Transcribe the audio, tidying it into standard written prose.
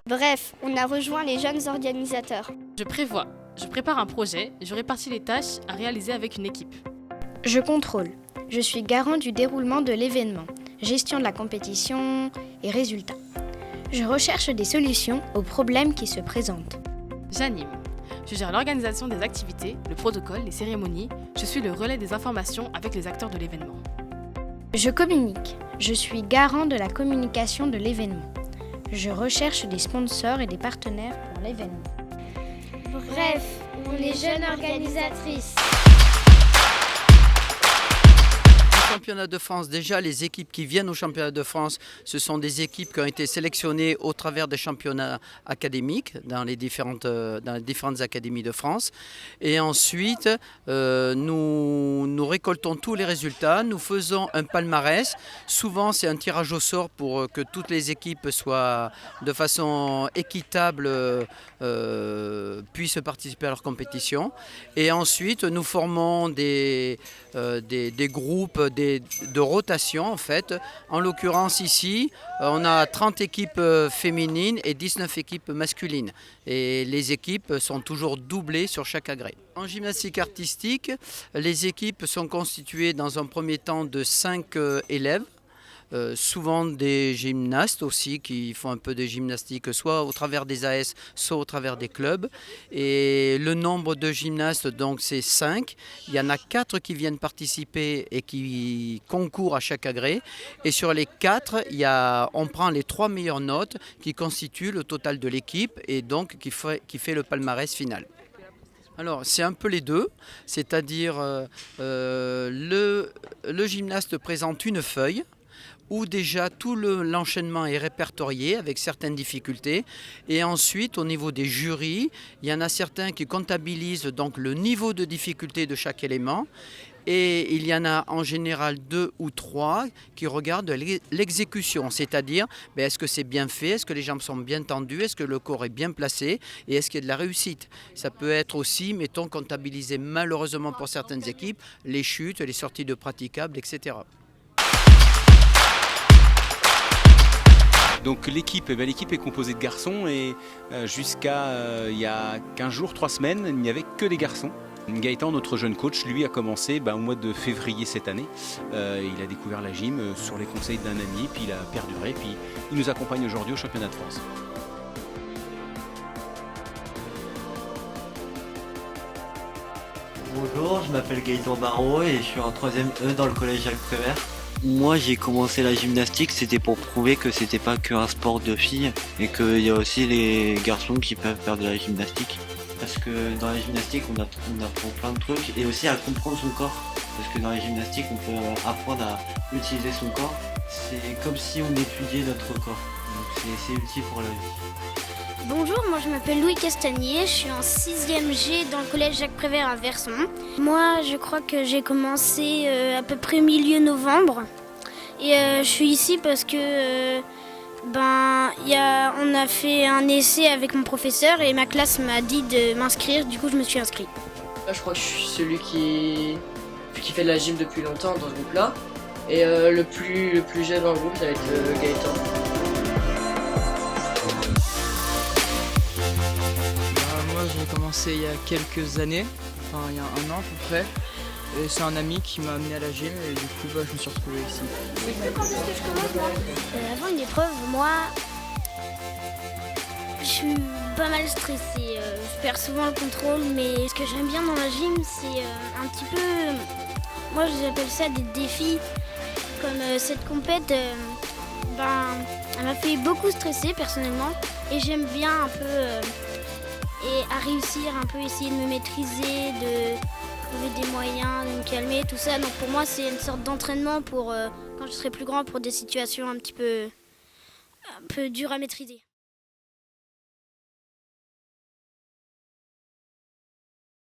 Bref, on a rejoint les jeunes organisateurs. Je prépare un projet, je répartis les tâches à réaliser avec une équipe. Je contrôle. Je suis garant du déroulement de l'événement, gestion de la compétition et résultats. Je recherche des solutions aux problèmes qui se présentent. J'anime. Je gère l'organisation des activités, le protocole, les cérémonies. Je suis le relais des informations avec les acteurs de l'événement. Je communique. Je suis garant de la communication de l'événement. Je recherche des sponsors et des partenaires pour l'événement. Bref, on est jeunes organisatrices. Championnat de France, déjà les équipes qui viennent au championnat de France, ce sont des équipes qui ont été sélectionnées au travers des championnats académiques dans les différentes académies de France. Et ensuite, nous récoltons tous les résultats, nous faisons un palmarès. Souvent, c'est un tirage au sort pour que toutes les équipes soient de façon équitable, puissent participer à leur compétition. Et ensuite, nous formons des groupes de rotation en fait. En l'occurrence ici, on a 30 équipes féminines et 19 équipes masculines. Et les équipes sont toujours doublées sur chaque agrès. En gymnastique artistique, les équipes sont constituées dans un premier temps de 5 élèves. Souvent des gymnastes aussi qui font un peu de gymnastique soit au travers des AS soit au travers des clubs, et le nombre de gymnastes donc c'est 5. Il y en a 4 qui viennent participer et qui concourent à chaque agrès, et sur les 4 on prend les 3 meilleures notes qui constituent le total de l'équipe et donc qui fait le palmarès final. Alors c'est un peu les deux, c'est-à-dire le gymnaste présente une feuille où déjà tout l'enchaînement est répertorié avec certaines difficultés. Et ensuite, au niveau des jurys, il y en a certains qui comptabilisent donc le niveau de difficulté de chaque élément. Et il y en a en général 2 ou 3 qui regardent l'exécution, c'est-à-dire est-ce que c'est bien fait, est-ce que les jambes sont bien tendues, est-ce que le corps est bien placé et est-ce qu'il y a de la réussite. Ça peut être aussi, mettons, comptabilisé malheureusement pour certaines équipes, les chutes, les sorties de praticables, etc. Donc l'équipe est composée de garçons et jusqu'à il y a 15 jours, 3 semaines, il n'y avait que des garçons. Gaëtan, notre jeune coach, lui a commencé au mois de février cette année. Il a découvert la gym sur les conseils d'un ami, puis il a perduré, puis il nous accompagne aujourd'hui au championnat de France. Bonjour, je m'appelle Gaëtan Barrault et je suis en 3e E dans le collège Jacques Prévert. Moi j'ai commencé la gymnastique, c'était pour prouver que c'était pas qu'un sport de filles et qu'il y a aussi les garçons qui peuvent faire de la gymnastique. Parce que dans la gymnastique on apprend plein de trucs et aussi à comprendre son corps. Parce que dans la gymnastique on peut apprendre à utiliser son corps. C'est comme si on étudiait notre corps. Donc c'est utile pour la vie. Bonjour, moi je m'appelle Louis Castagnier, je suis en 6e G dans le collège Jacques Prévert à Verson. Moi je crois que j'ai commencé à peu près milieu novembre et je suis ici parce que on a fait un essai avec mon professeur et ma classe m'a dit de m'inscrire, du coup je me suis inscrit. Là, je crois que je suis celui qui fait de la gym depuis longtemps dans ce groupe-là et le plus jeune dans le groupe ça va être Gaëtan. J'ai commencé il y a quelques années, enfin il y a 1 an à peu près, et c'est un ami qui m'a amené à la gym et du coup je me suis retrouvé ici. Quand est-ce que je commence là Avant une épreuve, moi je suis pas mal stressée, je perds souvent le contrôle, mais ce que j'aime bien dans la gym c'est un petit peu, moi j'appelle ça des défis, comme cette compète, elle m'a fait beaucoup stresser personnellement et j'aime bien un peu et à réussir un peu, essayer de me maîtriser, de trouver des moyens, de me calmer, tout ça. Donc pour moi, c'est une sorte d'entraînement pour quand je serai plus grand, pour des situations un peu dures à maîtriser.